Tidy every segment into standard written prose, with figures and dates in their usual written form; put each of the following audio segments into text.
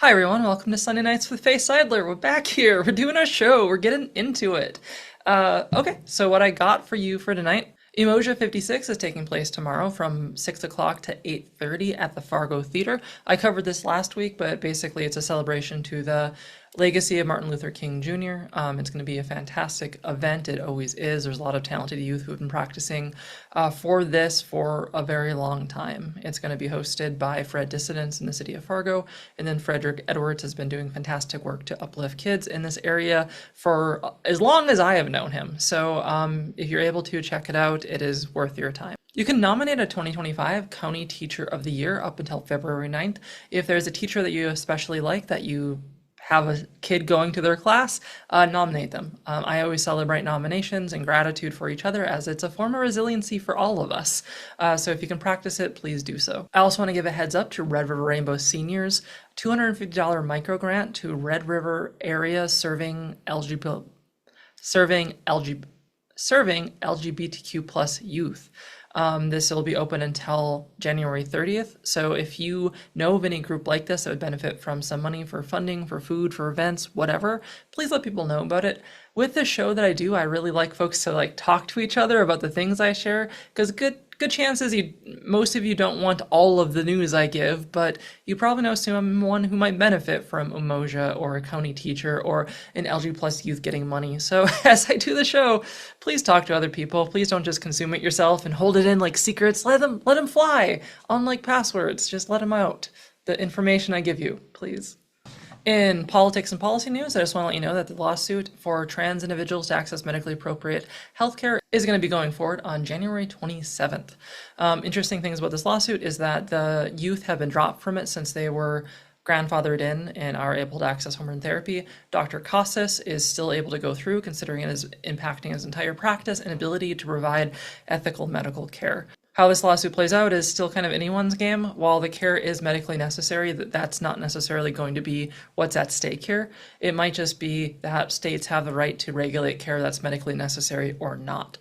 Hi everyone, welcome to Sunday Nights with Faye Seidler. We're back here. We're doing our show. We're getting into it. Okay, so what I got for you for tonight, Emoja 56 is taking place tomorrow from 6 o'clock to 8:30 at the Fargo Theater. I covered this last week, but basically it's a celebration to the legacy of Martin Luther King Jr. It's going to be a fantastic event. It always is. There's a lot of talented youth who have been practicing for this for a very long time. It's going to be hosted by Fred Dissidents in the city of Fargo, and then Frederick Edwards has been doing fantastic work to uplift kids in this area for as long as I have known him. So if you're able to check it out, it is worth your time. You can nominate a 2025 County Teacher of the Year up until February 9th. If there's a teacher that you especially like, that you have a kid going to their class, nominate them. I always celebrate nominations and gratitude for each other, as it's a form of resiliency for all of us. So if you can practice it, please do so. I also want to give a heads up to Red River Rainbow Seniors, $250 micro grant to Red River area serving LGBTQ plus youth. This will be open until January 30th. So if you know of any group like this that would benefit from some money for funding, for food, for events, whatever, please let people know about it. With the show that I do, I really like folks to talk to each other about the things I share, because good chances most of you don't want all of the news I give, but you probably know someone who might benefit from Umoja or a county teacher or an LG plus youth getting money. So as I do the show, please talk to other people. Please don't just consume it yourself and hold it in like secrets. Let them fly. Unlike passwords, just let them out. The information I give you, please. In politics and policy news, I just want to let you know that the lawsuit for trans individuals to access medically appropriate healthcare is going to be going forward on January 27th. Interesting things about this lawsuit is that the youth have been dropped from it since they were grandfathered in and are able to access hormone therapy. Dr. Casas is still able to go through, considering it is impacting his entire practice and ability to provide ethical medical care. How this lawsuit plays out is still kind of anyone's game. While the care is medically necessary, that's not necessarily going to be what's at stake here. It might just be that states have the right to regulate care that's medically necessary or not.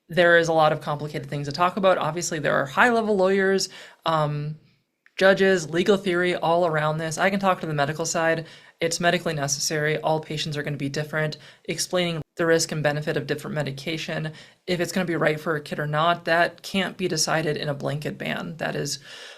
There is a lot of complicated things to talk about. Obviously, there are high-level lawyers, judges, legal theory all around this. I can talk to the medical side. It's medically necessary. All patients are going to be different. Explaining the risk and benefit of different medication, if it's going to be right for a kid or not, that can't be decided in a blanket ban. That is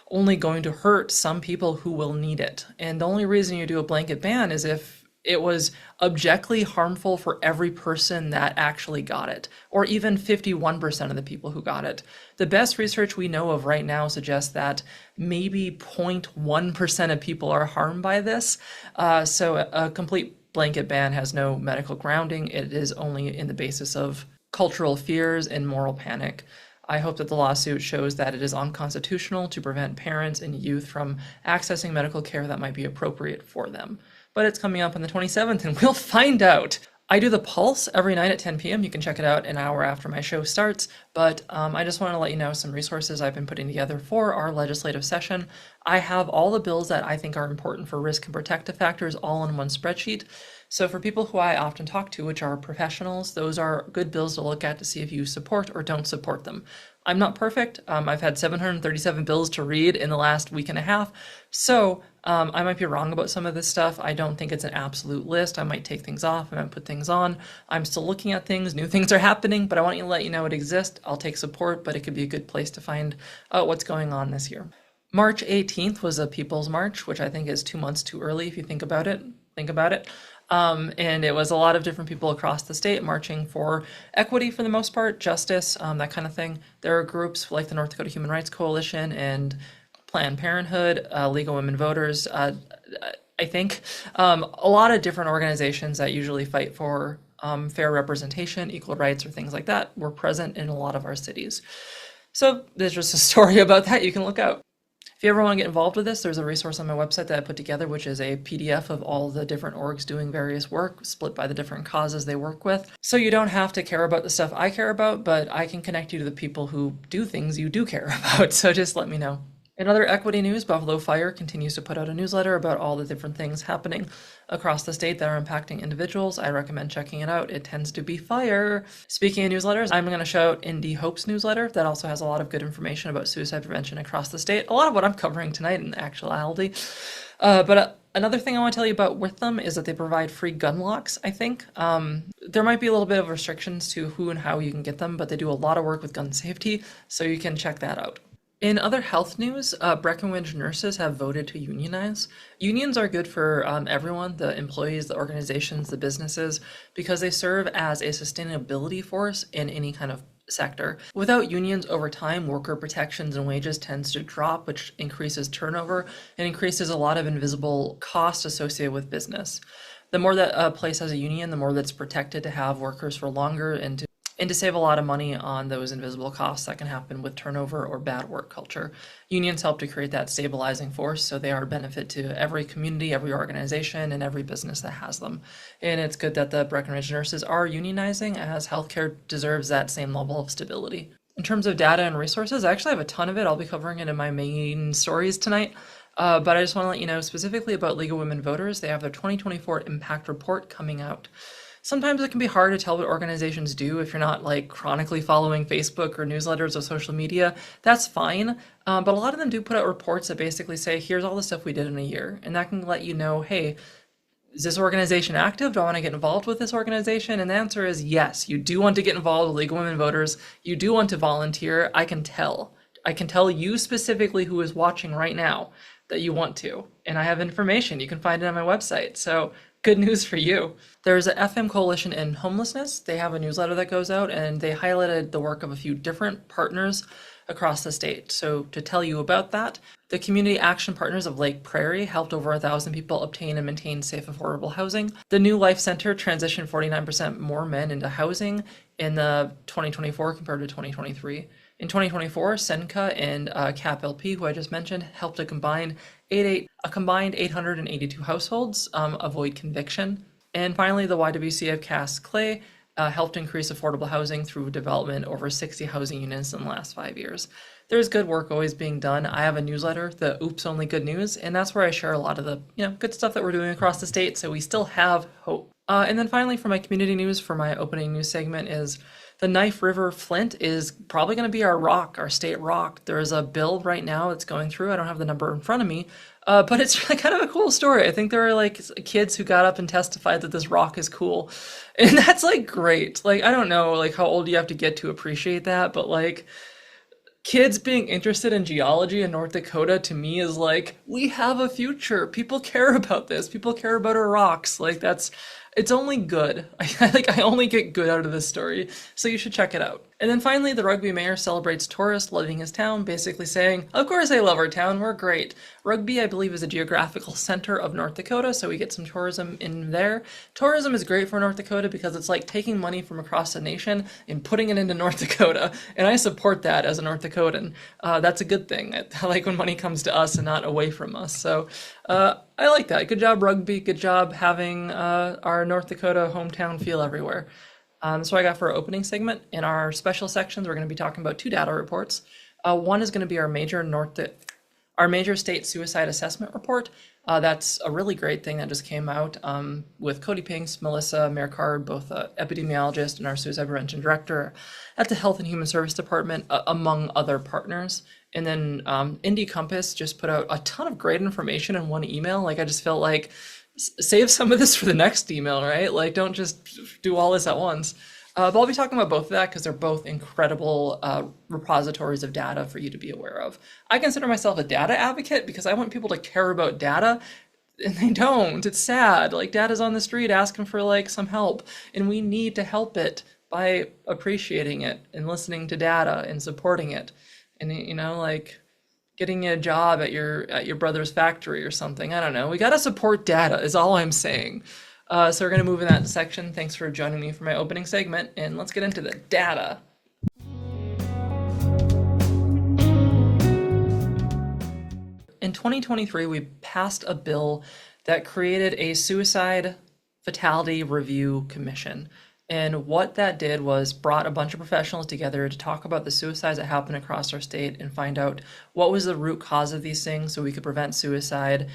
only going to hurt some people who will need it. And the only reason you do a blanket ban is if it was objectively harmful for every person that actually got it, or even 51% of the people who got it. The best research we know of right now suggests that maybe 0.1% of people are harmed by this. So a complete blanket ban has no medical grounding. It is only in the basis of cultural fears and moral panic. I hope that the lawsuit shows that it is unconstitutional to prevent parents and youth from accessing medical care that might be appropriate for them. But it's coming up on the 27th and we'll find out. I do the Pulse every night at 10 p.m. You can check it out an hour after my show starts, but I just want to let you know some resources I've been putting together for our legislative session. I have all the bills that I think are important for risk and protective factors all in one spreadsheet. So for people who I often talk to, which are professionals, those are good bills to look at to see if you support or don't support them. I'm not perfect. I've had 737 bills to read in the last week and a half. So I might be wrong about some of this stuff. I don't think it's an absolute list. I might take things off. I might put things on. I'm still looking at things. New things are happening, but I want to let you know it exists. I'll take support, but it could be a good place to find what's going on this year. March 18th was a People's March, which I think is 2 months too early if you think about it. And it was a lot of different people across the state marching for equity for the most part, justice, that kind of thing. There are groups like the North Dakota Human Rights Coalition and Planned Parenthood, League of Women Voters, I think. A lot of different organizations that usually fight for fair representation, equal rights, or things like that were present in a lot of our cities. So there's just a story about that you can look out. If you ever want to get involved with this, there's a resource on my website that I put together, which is a PDF of all the different orgs doing various work, split by the different causes they work with. So you don't have to care about the stuff I care about, but I can connect you to the people who do things you do care about. So just let me know. In other equity news, Buffalo Fire continues to put out a newsletter about all the different things happening across the state that are impacting individuals. I recommend checking it out. It tends to be fire. Speaking of newsletters, I'm going to shout out Indy Hope's newsletter that also has a lot of good information about suicide prevention across the state. A lot of what I'm covering tonight in actuality. But another thing I want to tell you about with them is that they provide free gun locks, I think. There might be a little bit of restrictions to who and how you can get them, but they do a lot of work with gun safety, so you can check that out. In other health news, Breckenridge nurses have voted to unionize. Unions are good for everyone, the employees, the organizations, the businesses, because they serve as a sustainability force in any kind of sector. Without unions over time, worker protections and wages tends to drop, which increases turnover and increases a lot of invisible costs associated with business. The more that a place has a union, the more that's protected to have workers for longer and to save a lot of money on those invisible costs that can happen with turnover or bad work culture. Unions help to create that stabilizing force, so they are a benefit to every community, every organization, and every business that has them. And it's good that the Breckenridge nurses are unionizing, as healthcare deserves that same level of stability. In terms of data and resources, I actually have a ton of it. I'll be covering it in my main stories tonight. But I just want to let you know specifically about League of Women Voters. They have their 2024 Impact Report coming out. Sometimes it can be hard to tell what organizations do if you're not like chronically following Facebook or newsletters or social media. That's fine. But a lot of them do put out reports that basically say, here's all the stuff we did in a year. And that can let you know, hey, is this organization active? Do I want to get involved with this organization? And the answer is yes, you do want to get involved with League of Women Voters. You do want to volunteer. I can tell you specifically who is watching right now that you want to. And I have information. You can find it on my website. So good news for you. There's a FM Coalition in Homelessness. They have a newsletter that goes out, and they highlighted the work of a few different partners across the state. So to tell you about that, the Community Action Partners of Lake Prairie helped over 1,000 people obtain and maintain safe, affordable housing. The New Life Center transitioned 49% more men into housing in the 2024 compared to 2023. In 2024, Senka and CAP-LP, who I just mentioned, helped a combined 882 households avoid conviction. And finally, the YWCA of Cass Clay helped increase affordable housing through development over 60 housing units in the last 5 years. There's good work always being done. I have a newsletter, the Oops Only Good News, and that's where I share a lot of the good stuff that we're doing across the state, so we still have hope. And then finally, for my community news, for my opening news segment, is the Knife River Flint is probably going to be our rock, our state rock. There's a bill right now that's going through. I don't have the number in front of me, but it's kind of a cool story. I think there are like kids who got up and testified that this rock is cool. And that's like great. Like, I don't know like how old you have to get to appreciate that, but like kids being interested in geology in North Dakota to me is like, we have a future. People care about this. People care about our rocks. Like it's only good. I only get good out of this story, so you should check it out. And then finally, the Rugby mayor celebrates tourists loving his town, basically saying, of course I love our town, we're great. Rugby, I believe, is a geographical center of North Dakota, so we get some tourism in there. Tourism is great for North Dakota because it's like taking money from across the nation and putting it into North Dakota, and I support that as a North Dakotan. That's a good thing. I like when money comes to us and not away from us, so I like that. Good job, Rugby. Good job having our North Dakota hometown feel everywhere. That's what I got for our opening segment. In our special sections, we're going to be talking about 2 data reports. One is going to be our major state suicide assessment report. That's a really great thing that just came out with Cody Pinks, Melissa Mercard, both epidemiologist and our suicide prevention director at the Health and Human Service Department, among other partners. And then Indy Compass just put out a ton of great information in one email. Like, I just felt like save some of this for the next email, right? Like, don't just do all this at once. But I'll be talking about both of that because they're both incredible repositories of data for you to be aware of. I consider myself a data advocate because I want people to care about data, and they don't. It's sad. Like, data's on the street asking for like some help, and we need to help it by appreciating it and listening to data and supporting it. And like getting a job at your brother's factory or something. I don't know. We got to support data is all I'm saying. So we're going to move in that section. Thanks for joining me for my opening segment, and let's get into the data. In 2023, we passed a bill that created a suicide fatality review commission. And what that did was brought a bunch of professionals together to talk about the suicides that happened across our state and find out what was the root cause of these things so we could prevent suicide,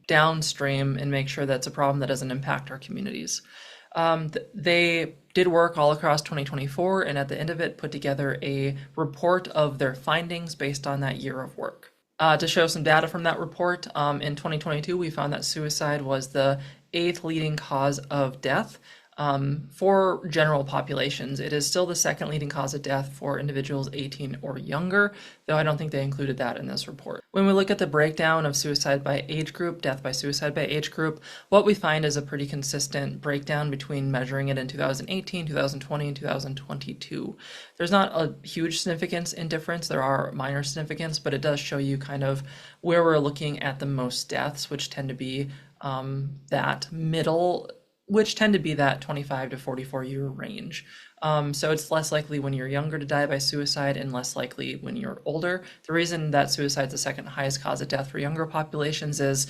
downstream and make sure that's a problem that doesn't impact our communities. They did work all across 2024 and at the end of it put together a report of their findings based on that year of work. To show some data from that report, in 2022 we found that suicide was the 8th leading cause of death. For general populations, it is still the 2nd leading cause of death for individuals 18 or younger, though I don't think they included that in this report. When we look at the breakdown of suicide by age group, death by suicide by age group, what we find is a pretty consistent breakdown between measuring it in 2018, 2020, and 2022. There's not a huge significance in difference. There are minor significance, but it does show you kind of where we're looking at the most deaths, which tend to be that 25 to 44 year range. So it's less likely when you're younger to die by suicide and less likely when you're older. The reason that suicide is the 2nd highest cause of death for younger populations is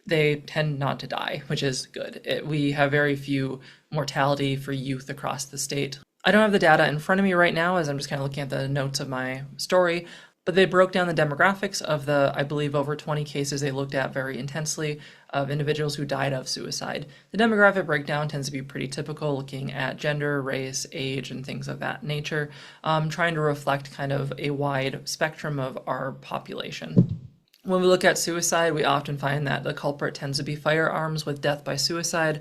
they tend not to die, which is good. We have very few mortality for youth across the state. I don't have the data in front of me right now as I'm just kind of looking at the notes of my story, but they broke down the demographics of the, I believe, over 20 cases they looked at very intensely of individuals who died of suicide. The demographic breakdown tends to be pretty typical, looking at gender, race, age, and things of that nature, trying to reflect kind of a wide spectrum of our population. When we look at suicide, we often find that the culprit tends to be firearms, with death by suicide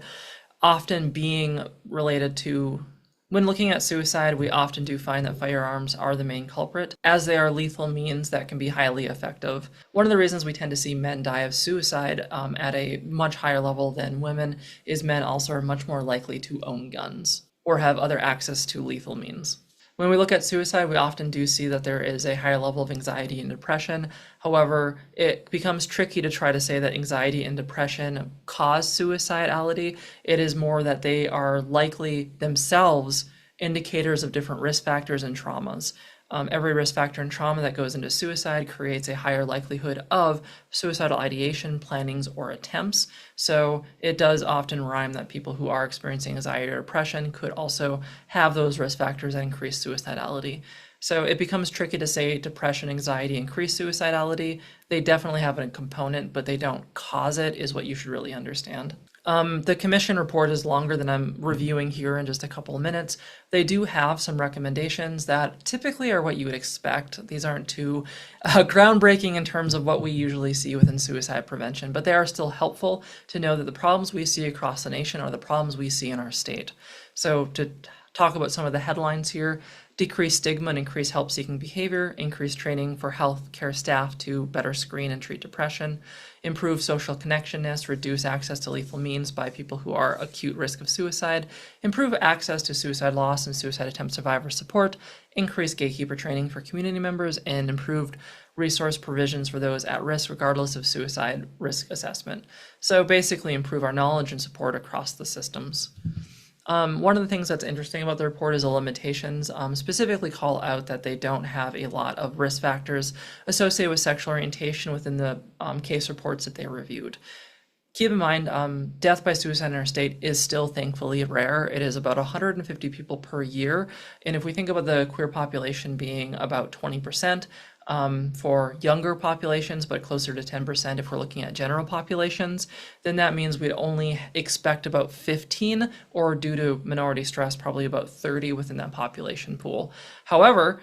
often being related to. When looking at suicide, we often do find that firearms are the main culprit, as they are lethal means that can be highly effective. One of the reasons we tend to see men die of suicide at a much higher level than women is men also are much more likely to own guns or have other access to lethal means. When we look at suicide, we often do see that there is a higher level of anxiety and depression. However, it becomes tricky to try to say that anxiety and depression cause suicidality. It is more that they are likely themselves indicators of different risk factors and traumas. Every risk factor and trauma that goes into suicide creates a higher likelihood of suicidal ideation, plannings, or attempts. So it does often rhyme that people who are experiencing anxiety or depression could also have those risk factors that increase suicidality. So it becomes tricky to say depression, anxiety increase suicidality. They definitely have a component, but they don't cause it, is what you should really understand. The commission report is longer than I'm reviewing here in just a couple of minutes. They do have some recommendations that typically are what you would expect. These aren't too groundbreaking in terms of what we usually see within suicide prevention, but they are still helpful to know that the problems we see across the nation are the problems we see in our state. So to talk about some of the headlines here: decrease stigma and increase help-seeking behavior, increase training for healthcare staff to better screen and treat depression, improve social connectedness, reduce access to lethal means by people who are acute risk of suicide, improve access to suicide loss and suicide attempt survivor support, increase gatekeeper training for community members, and improved resource provisions for those at risk regardless of suicide risk assessment. So basically improve our knowledge and support across the systems. One of the things that's interesting about the report is the limitations, specifically call out that they don't have a lot of risk factors associated with sexual orientation within the case reports that they reviewed. Keep in mind, death by suicide in our state is still thankfully rare. It is about 150 people per year. And if we think about the queer population being about 20%, for younger populations, but closer to 10% if we're looking at general populations, then that means we'd only expect about 15, or due to minority stress, probably about 30 within that population pool. However,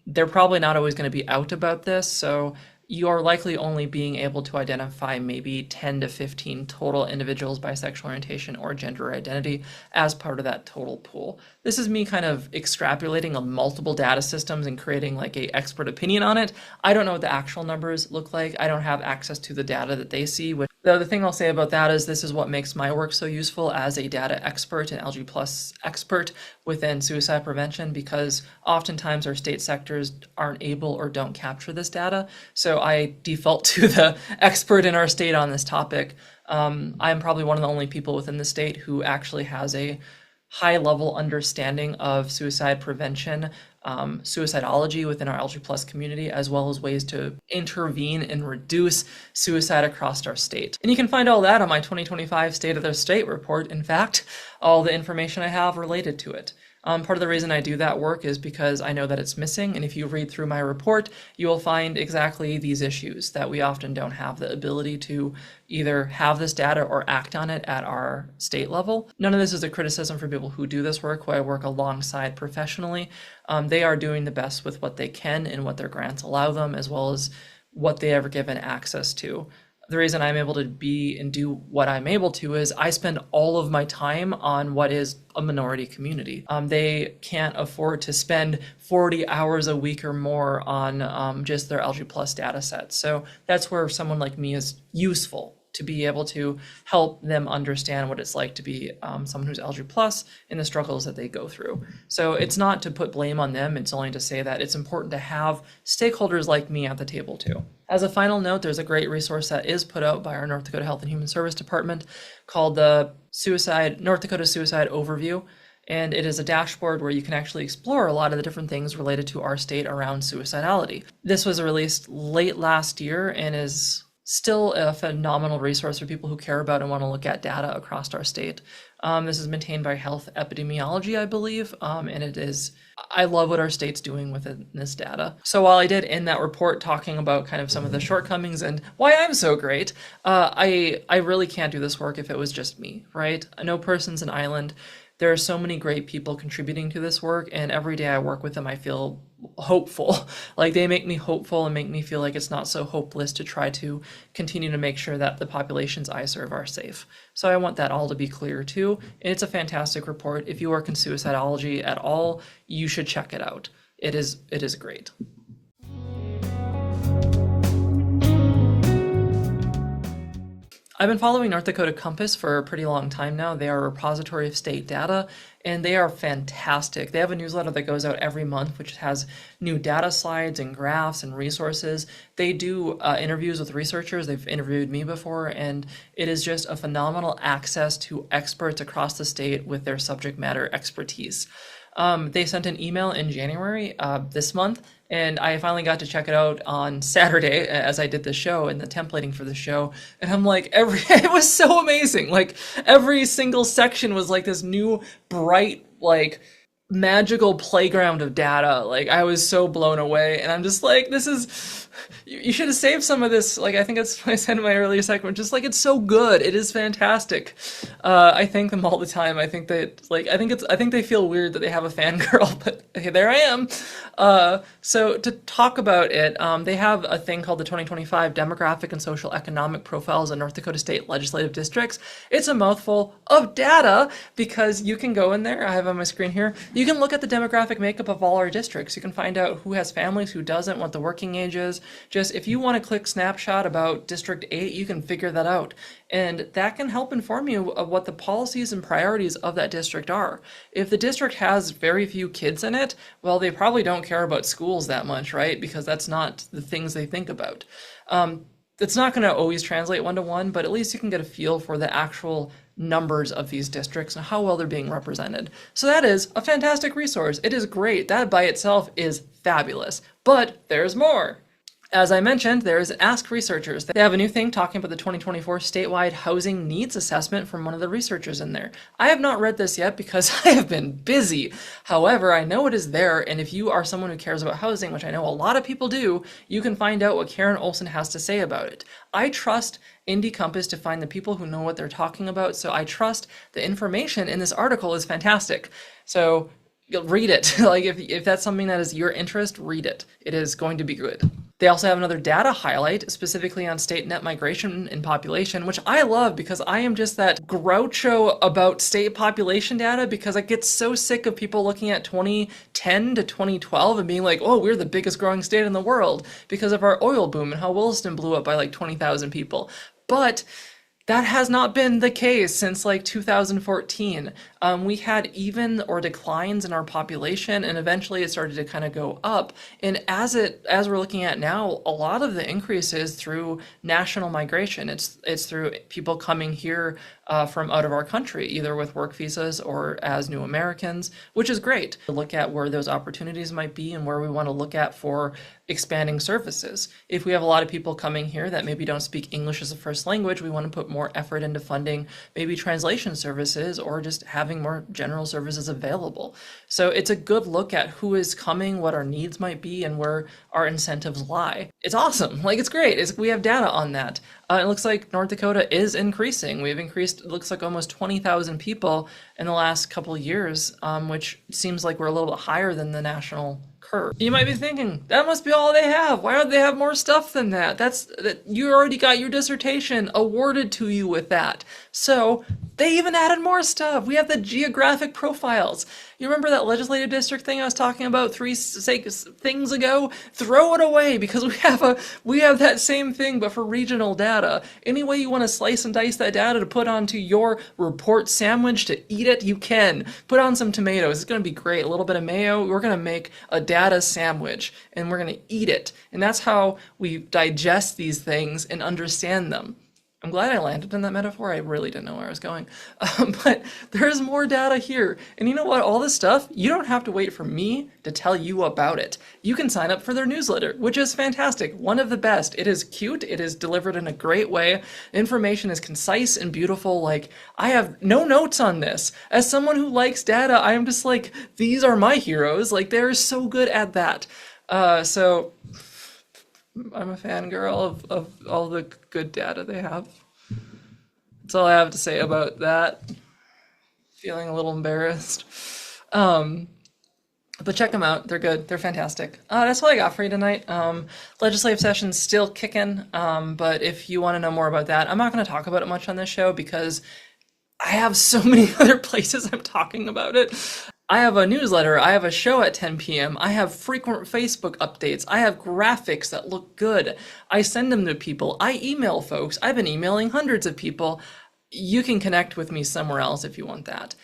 they're probably not always going to be out about this, so you are likely only being able to identify maybe 10 to 15 total individuals by sexual orientation or gender identity as part of that total pool. This is me kind of extrapolating on multiple data systems and creating like a expert opinion on it. I don't know what the actual numbers look like. I don't have access to the data that they see. The other thing I'll say about that is this is what makes my work so useful as a data expert and LG plus expert within suicide prevention, because oftentimes our state sectors aren't able or don't capture this data. So I default to the expert in our state on this topic. I'm probably one of the only people within the state who actually has a high level understanding of suicide prevention suicidology within our LG plus community, as well as ways to intervene and reduce suicide across our state. And you can find all that on my 2025 State of the State report. In fact, all the information I have related to it. Part of the reason I do that work is because I know that it's missing, and if you read through my report, you will find exactly these issues that we often don't have the ability to either have this data or act on it at our state level. None of this is a criticism for people who do this work, who I work alongside professionally. They are doing the best with what they can and what their grants allow them, as well as what they ever given access to. The reason I'm able to be and do what I'm able to is I spend all of my time on what is a minority community. They can't afford to spend 40 hours a week or more on just their LG Plus data sets. So that's where someone like me is useful, to be able to help them understand what it's like to be someone who's LG Plus and the struggles that they go through. So it's not to put blame on them, it's only to say that it's important to have stakeholders like me at the table too. As a final note, there's a great resource that is put out by our North Dakota Health and Human Service Department called the North Dakota Suicide Overview. And it is a dashboard where you can actually explore a lot of the different things related to our state around suicidality. This was released late last year and is still a phenomenal resource for people who care about and want to look at data across our state. This is maintained by Health Epidemiology, I believe, and I love what our state's doing with this data. So while I did end that report talking about kind of some of the shortcomings and why I'm so great, I really can't do this work if it was just me, right? No person's an island. There are so many great people contributing to this work, and every day I work with them, I feel hopeful. Like, they make me hopeful and make me feel like it's not so hopeless to try to continue to make sure that the populations I serve are safe. So I want that all to be clear too. And it's a fantastic report. If you work in suicidology at all, you should check it out. It is great. I've been following North Dakota Compass for a pretty long time now. They are a repository of state data, and they are fantastic. They have a newsletter that goes out every month, which has new data slides and graphs and resources. They do interviews with researchers. They've interviewed me before, and it is just a phenomenal access to experts across the state with their subject matter expertise. They sent an email in January this month, and I finally got to check it out on Saturday as I did the show and the templating for the show. And I'm like, it was so amazing. Like, every single section was like this new, bright, like, magical playground of data. Like, I was so blown away, and I'm just like, you should have saved some of this. Like, I think that's what I said in my earlier segment, just like, it's so good. It is fantastic. I thank them all the time. I think that, like, I think they feel weird that they have a fangirl, but hey, there I am. So to talk about it, they have a thing called the 2025 Demographic and Social Economic Profiles in North Dakota State Legislative Districts. It's a mouthful of data, because you can go in there, I have on my screen here, you can look at the demographic makeup of all our districts. You can find out who has families, who doesn't, what the working age is. Just, if you want to click snapshot about District 8, you can figure that out. And that can help inform you of what the policies and priorities of that district are. If the district has very few kids in it, well, they probably don't care about schools that much, right? Because that's not the things they think about. It's not going to always translate one-to-one, but at least you can get a feel for the actual numbers of these districts and how well they're being represented. So that is a fantastic resource. It is great. That by itself is fabulous. But there's more. As I mentioned, there is Ask Researchers. They have a new thing talking about the 2024 statewide housing needs assessment from one of the researchers in there. I have not read this yet because I have been busy. However, I know it is there, and if you are someone who cares about housing, which I know a lot of people do, you can find out what Karen Olson has to say about it. I trust Indie Compass to find the people who know what they're talking about, so I trust the information in this article is fantastic. So read it. Like, if that's something that is your interest, read it. It is going to be good. They also have another data highlight specifically on state net migration and population, which I love because I am just that groucho about state population data, because I get so sick of people looking at 2010 to 2012 and being like, oh, we're the biggest growing state in the world because of our oil boom and how Williston blew up by like 20,000 people. But that has not been the case since like 2014. We had even or declines in our population, and eventually it started to kind of go up. And as we're looking at now, a lot of the increase is through national migration. It's through people coming here from out of our country, either with work visas or as new Americans, which is great. Look at where those opportunities might be and where we want to look at for expanding services. If we have a lot of people coming here that maybe don't speak English as a first language, we want to put more effort into funding maybe translation services or just having more general services available. So it's a good look at who is coming, what our needs might be, and where our incentives lie. It's awesome. Like, it's great. We have data on that. It looks like North Dakota is increasing. We've increased, it looks like almost 20,000 people in the last couple of years, which seems like we're a little bit higher than the national curve. You might be thinking, that must be all they have. Why don't they have more stuff than that? You already got your dissertation awarded to you with that. So they even added more stuff. We have the geographic profiles. You remember that legislative district thing I was talking about three things ago? Throw it away, because we have that same thing, but for regional data. Any way you want to slice and dice that data to put onto your report sandwich to eat it, you can. Put on some tomatoes. It's going to be great. A little bit of mayo. We're going to make a data sandwich, and we're going to eat it. And that's how we digest these things and understand them. I'm glad I landed in that metaphor. I really didn't know where I was going. But there's more data here. And you know what? All this stuff, you don't have to wait for me to tell you about it. You can sign up for their newsletter, which is fantastic. One of the best. It is cute. It is delivered in a great way. Information is concise and beautiful. Like, I have no notes on this. As someone who likes data, I am just like, these are my heroes. Like, they're so good at that. So I'm a fangirl of all the good data they have. That's all I have to say about that. Feeling a little embarrassed. But check them out. They're good. They're fantastic. That's all I got for you tonight. Legislative session's still kicking. But if you want to know more about that, I'm not going to talk about it much on this show because I have so many other places I'm talking about it. I have a newsletter, I have a show at 10 p.m., I have frequent Facebook updates, I have graphics that look good, I send them to people, I email folks, I've been emailing hundreds of people. You can connect with me somewhere else if you want that.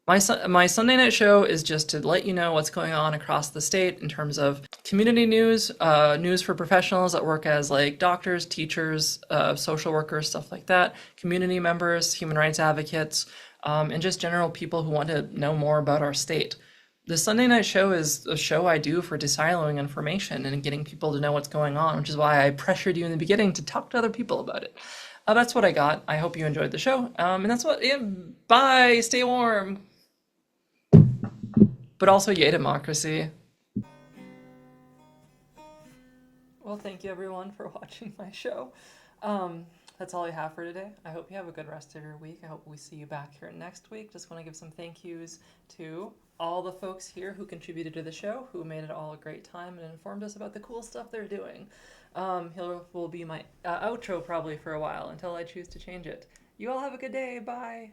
My Sunday night show is just to let you know what's going on across the state in terms of community news, news for professionals that work as like doctors, teachers, social workers, stuff like that, community members, human rights advocates, and just general people who want to know more about our state. The Sunday night show is a show I do for desiloing information and getting people to know what's going on, which is why I pressured you in the beginning to talk to other people about it. That's what I got. I hope you enjoyed the show. And that's what, yeah, bye, stay warm. But also, yay, democracy. Well, thank you everyone for watching my show. That's all I have for today. I hope you have a good rest of your week. I hope we see you back here next week. Just want to give some thank yous to all the folks here who contributed to the show, who made it all a great time and informed us about the cool stuff they're doing. He will be my outro probably for a while until I choose to change it. You all have a good day. Bye.